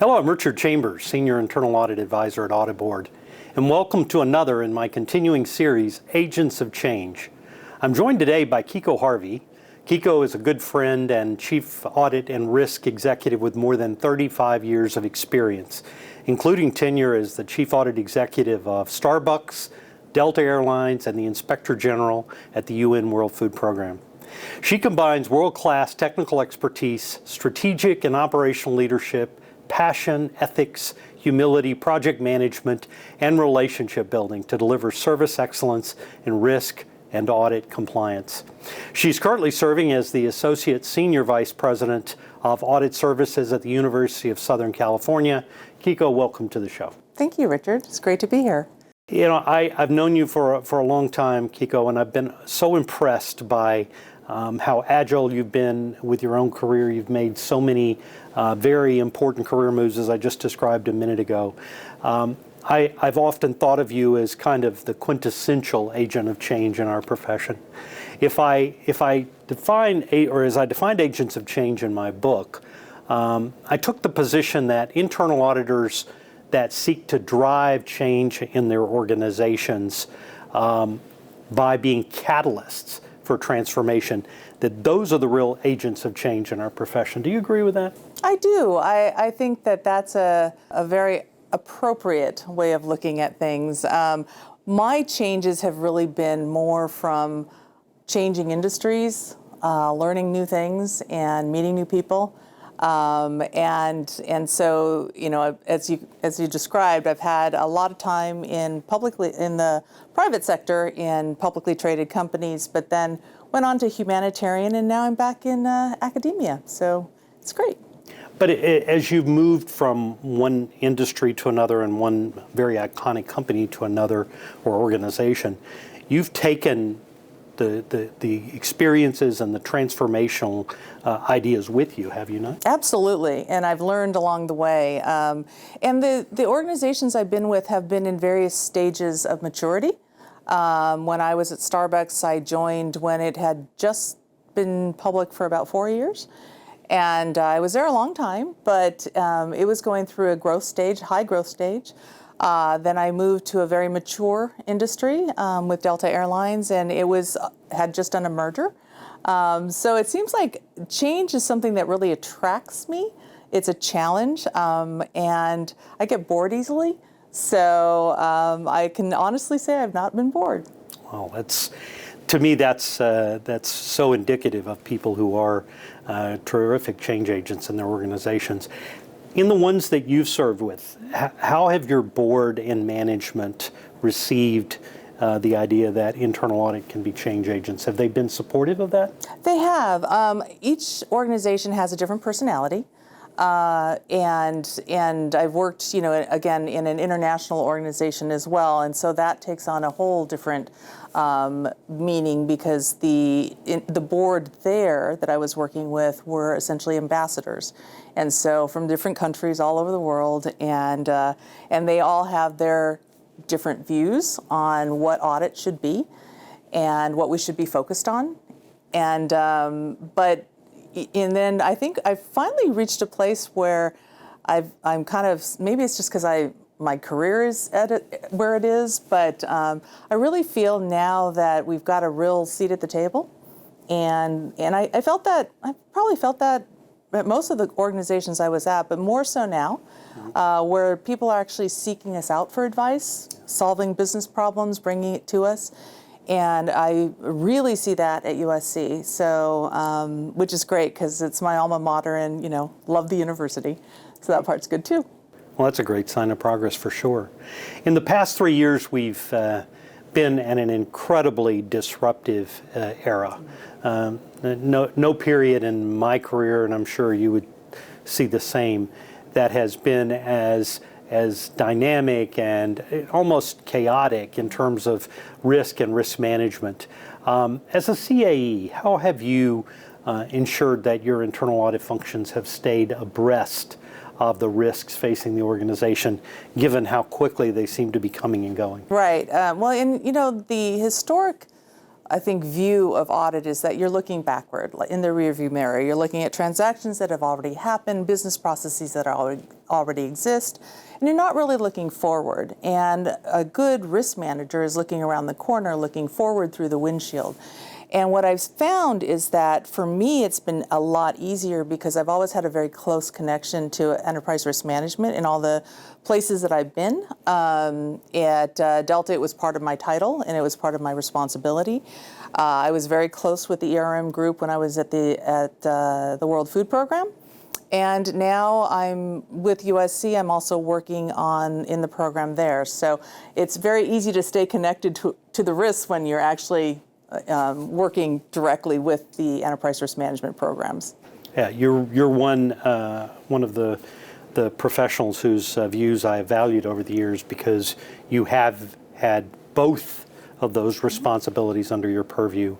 Hello, I'm Richard Chambers, Senior Internal Audit Advisor at Audit Board, and welcome to another in my continuing series, Agents of Change. I'm joined today by Kiko Harvey. Kiko is a good friend and Chief Audit and Risk Executive with more than 35 years of experience, including tenure as the Chief Audit Executive of Starbucks, Delta Airlines, and the Inspector General at the UN World Food Program. She combines world-class technical expertise, strategic and operational leadership, passion, ethics, humility, project management, and relationship building to deliver service excellence in risk and audit compliance. She's currently serving as the Associate Senior Vice President of Audit Services at the University of Southern California. Kiko, welcome to the show. Thank you, Richard. It's great to be here. You know, I've known you for a long time, Kiko, and I've been so impressed by how agile you've been with your own career. You've made so many very important career moves, as I just described a minute ago. I've often thought of you as kind of the quintessential agent of change in our profession. As I defined agents of change in my book, I took the position that internal auditors that seek to drive change in their organizations by being catalysts for transformation, that those are the real agents of change in our profession. Do you agree with that? I do. I think that that's a very appropriate way of looking at things. My changes have really been more from changing industries, learning new things, and meeting new people. And so, you know, as you described, I've had a lot of time in the private sector in publicly traded companies, but then went on to humanitarian, and now I'm back in academia. So it's great. But as you've moved from one industry to another and one very iconic company to another or organization, you've taken the experiences and the transformational ideas with you, have you not? Absolutely, and I've learned along the way. And the organizations I've been with have been in various stages of maturity. When I was at Starbucks, I joined when it had just been public for about 4 years. And I was there a long time, but it was going through a growth stage, high growth stage. Then I moved to a very mature industry with Delta Airlines, and had just done a merger. So it seems like change is something that really attracts me. It's a challenge, and I get bored easily. So I can honestly say I've not been bored. Well, to me, that's so indicative of people who are terrific change agents in their organizations. In the ones that you've served with, how have your board and management received the idea that internal audit can be change agents? Have they been supportive of that? They have. Each organization has a different personality. And I've worked, you know, again, in an international organization as well, and so that takes on a whole different meaning, because the board there that I was working with were essentially ambassadors, and so from different countries all over the world, and they all have their different views on what audit should be and what we should be focused on, and then I think I've finally reached a place where I'm kind of, maybe it's just because my career is where it is, but I really feel now that we've got a real seat at the table. And I probably felt that at most of the organizations I was at, but more so now, where people are actually seeking us out for advice, solving business problems, bringing it to us. And I really see that at USC, so which is great because it's my alma mater, and love the university, so that part's good too. Well, that's a great sign of progress for sure. In the past 3 years, we've been in an incredibly disruptive era. No period in my career, and I'm sure you would see the same, that has been as dynamic and almost chaotic in terms of risk and risk management. As a CAE, how have you ensured that your internal audit functions have stayed abreast of the risks facing the organization, given how quickly they seem to be coming and going? Right. Well, in the historic I think, view of audit is that you're looking backward, like in the rearview mirror. You're looking at transactions that have already happened, business processes that already exist, and you're not really looking forward. And a good risk manager is looking around the corner, looking forward through the windshield. And what I've found is that for me, it's been a lot easier because I've always had a very close connection to enterprise risk management in all the places that I've been. At Delta, it was part of my title and it was part of my responsibility. I was very close with the ERM group when I was at the World Food Program. And now I'm with USC. I'm also working in the program there. So it's very easy to stay connected to the risks when you're actually working directly with the enterprise risk management programs. Yeah, you're one of the professionals whose views I have valued over the years because you have had both of those responsibilities under your purview.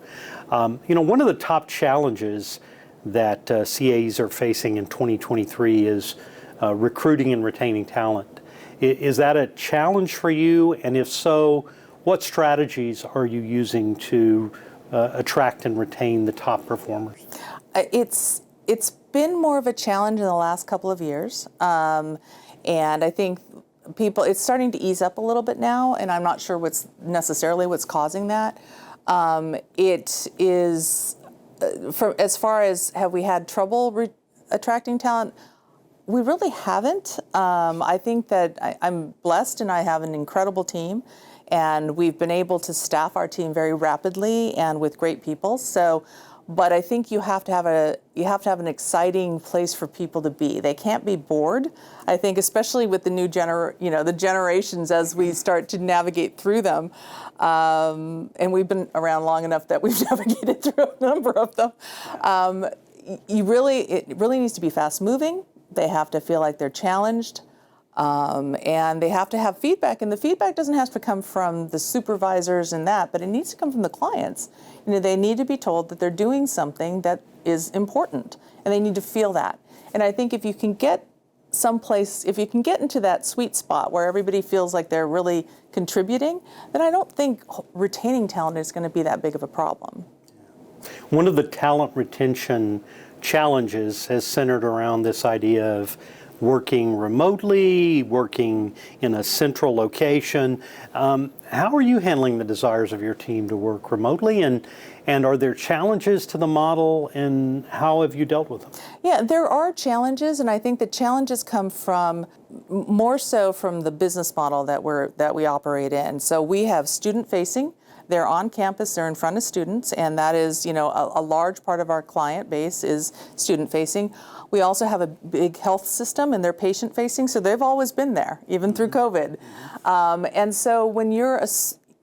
One of the top challenges that CAs are facing in 2023 is recruiting and retaining talent. Is that a challenge for you? And if so, what strategies are you using to attract and retain the top performers? It's been more of a challenge in the last couple of years, and I think it's starting to ease up a little bit now, and I'm not sure what's causing that. It is, as far as have we had trouble attracting talent? We really haven't. I think that I'm blessed and I have an incredible team. And we've been able to staff our team very rapidly and with great people. But I think you have to have an exciting place for people to be. They can't be bored. I think, especially with the new the generations as we start to navigate through them. And we've been around long enough that we've navigated through a number of them. It really needs to be fast moving. They have to feel like they're challenged. And they have to have feedback, and the feedback doesn't have to come from the supervisors and that, but it needs to come from the clients. They need to be told that they're doing something that is important, and they need to feel that. And I think if you can get into that sweet spot where everybody feels like they're really contributing, then I don't think retaining talent is going to be that big of a problem. One of the talent retention challenges has centered around this idea of working remotely, working in a central location. How are you handling the desires of your team to work remotely, and are there challenges to the model, and how have you dealt with them? Yeah, there are challenges, and I think the challenges come from more so from the business model that we operate in. So we have student-facing. They're on campus, they're in front of students, and that is, a large part of our client base is student-facing. We also have a big health system, and they're patient-facing, so they've always been there, even through COVID. And so when you're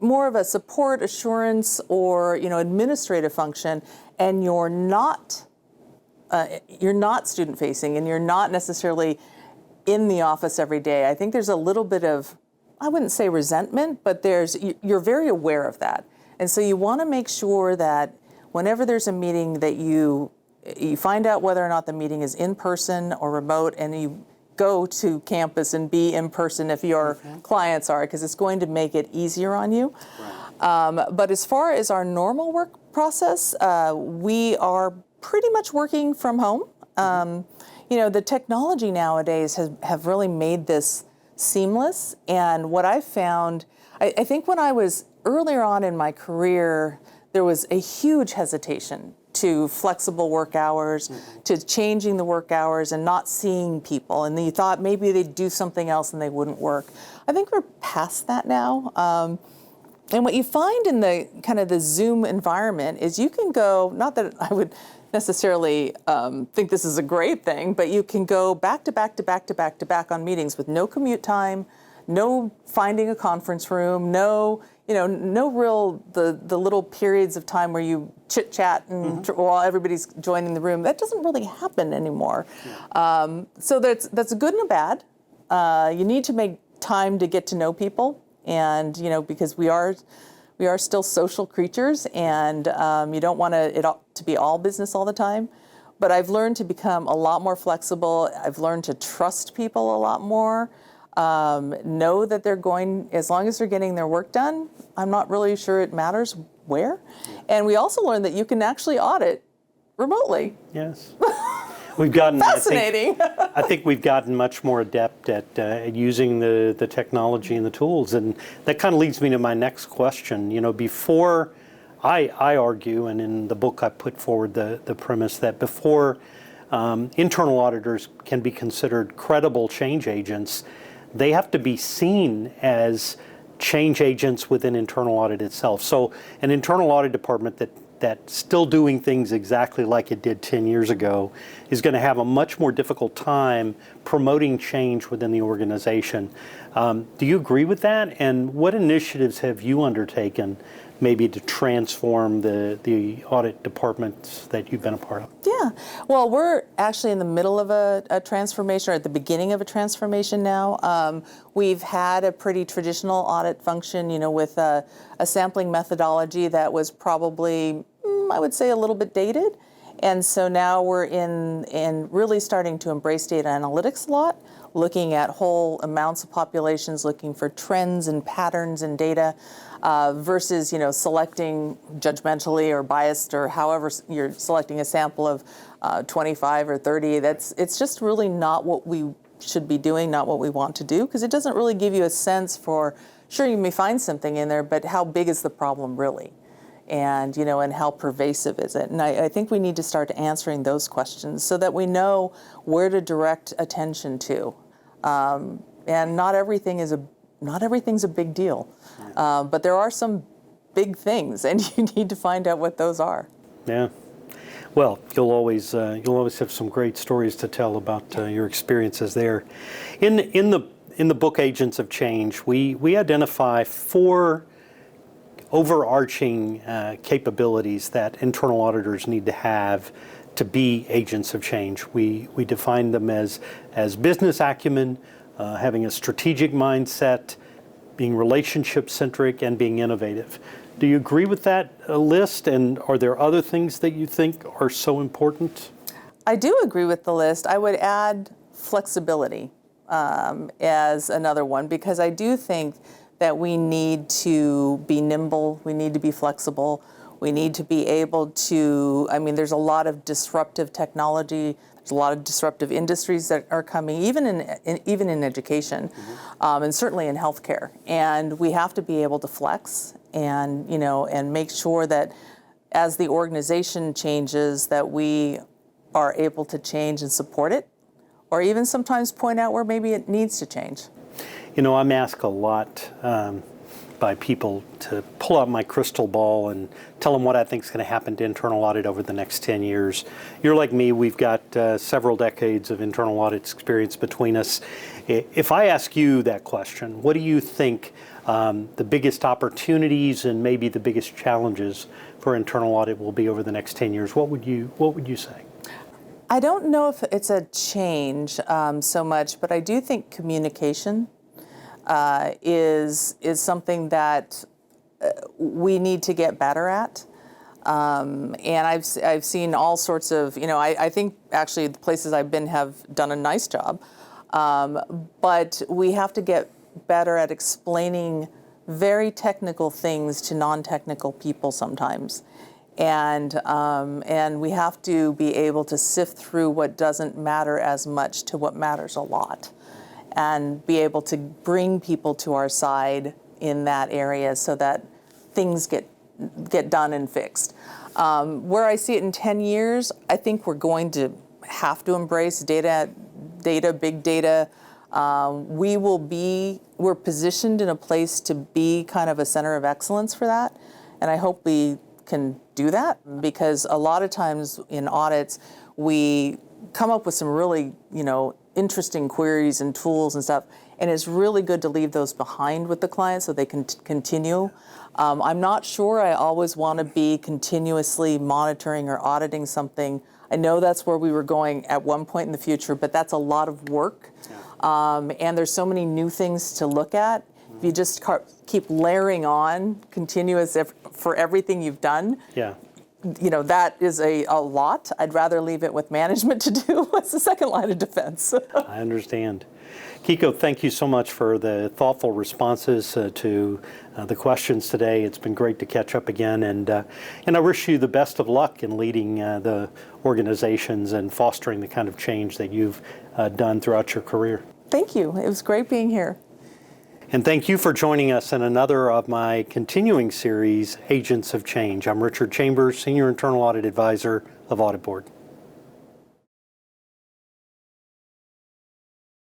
more of a support, assurance, or administrative function, and you're not student-facing, and you're not necessarily in the office every day, I think there's a little bit of, I wouldn't say resentment, but you're very aware of that. And so you want to make sure that whenever there's a meeting that you find out whether or not the meeting is in person or remote, and you go to campus and be in person if your clients are, because it's going to make it easier on you. Right. But as far as our normal work process, we are pretty much working from home. The technology nowadays have really made this seamless. And what I found, I think when I was earlier on in my career, there was a huge hesitation to flexible work hours, to changing the work hours and not seeing people. And you thought maybe they'd do something else and they wouldn't work. I think we're past that now. And what you find in the kind of the Zoom environment is you can go, not that I would necessarily think this is a great thing, but you can go back to back to back to back to back on meetings with no commute time, no finding a conference room, no real the little periods of time where you chit chat and while everybody's joining the room. That doesn't really happen anymore. So that's a good and a bad. You need to make time to get to know people, and because we are still social creatures, and you don't want it to be all business all the time. But I've learned to become a lot more flexible. I've learned to trust people a lot more. know that they're going, as long as they're getting their work done, I'm not really sure it matters where. And we also learned that you can actually audit remotely. Yes. We've gotten Fascinating. I think we've gotten much more adept at using the technology and the tools, and that kind of leads me to my next question. You know, before I argue, and in the book I put forward the premise that before internal auditors can be considered credible change agents, they have to be seen as change agents within internal audit itself. So an internal audit department that's still doing things exactly like it did 10 years ago is going to have a much more difficult time promoting change within the organization. Do you agree with that? And what initiatives have you undertaken maybe to transform the audit departments that you've been a part of? Yeah, well, we're actually in the middle of a transformation, or at the beginning of a transformation now. We've had a pretty traditional audit function, you know, with a sampling methodology that was probably, I would say, a little bit dated. And so now we're in really starting to embrace data analytics a lot, looking at whole amounts of populations, looking for trends and patterns in data, versus, you know, selecting judgmentally or biased, or however you're selecting a sample of 25 or 30. It's just really not what we should be doing, not what we want to do, because it doesn't really give you a sense for, sure, you may find something in there, but how big is the problem really? And, you know, and how pervasive is it? And I think we need to start answering those questions so that we know where to direct attention to. And not everything's a big deal, but there are some big things, and you need to find out what those are. Yeah. Well, you'll always have some great stories to tell about your experiences there. In the book Agents of Change, we identify 4 overarching capabilities that internal auditors need to have to be agents of change. We define them as business acumen, having a strategic mindset, being relationship-centric, and being innovative. Do you agree with that list, and are there other things that you think are so important? I do agree with the list. I would add flexibility as another one, because I do think that we need to be nimble, we need to be flexible, we need to be able to, I mean, there's a lot of disruptive technology, there's a lot of disruptive industries that are coming, even in education, and certainly in healthcare. And we have to be able to flex and, you know, and make sure that as the organization changes, that we are able to change and support it, or even sometimes point out where maybe it needs to change. You know, I'm asked a lot by people to pull out my crystal ball and tell them what I think is going to happen to internal audit over the next 10 years. You're like me, we've got several decades of internal audit experience between us. If I ask you that question, what do you think the biggest opportunities and maybe the biggest challenges for internal audit will be over the next 10 years? What would you say? I don't know if it's a change so much, but I do think communication is something that we need to get better at. And I've seen all sorts of, you know, I think actually the places I've been have done a nice job, but we have to get better at explaining very technical things to non-technical people sometimes. And we have to be able to sift through what doesn't matter as much to what matters a lot, and be able to bring people to our side in that area so that things get done and fixed. Where I see it in 10 years, I think we're going to have to embrace data, big data. We're positioned in a place to be kind of a center of excellence for that, and I hope we can do that, because a lot of times in audits we come up with some really, you know, interesting queries and tools and stuff, and it's really good to leave those behind with the client so they can continue. I'm not sure I always want to be continuously monitoring or auditing something. I know that's where we were going at one point in the future, but that's a lot of work. And there's so many new things to look at. If you just keep layering on continuous for everything you've done, you know, that is a lot. I'd rather leave it with management to do as the second line of defense. I understand. Kiko, thank you so much for the thoughtful responses to the questions today. It's been great to catch up again, and I wish you the best of luck in leading the organizations and fostering the kind of change that you've done throughout your career. Thank you. It was great being here. And thank you for joining us in another of my continuing series, Agents of Change. I'm Richard Chambers, Senior Internal Audit Advisor of Audit Board.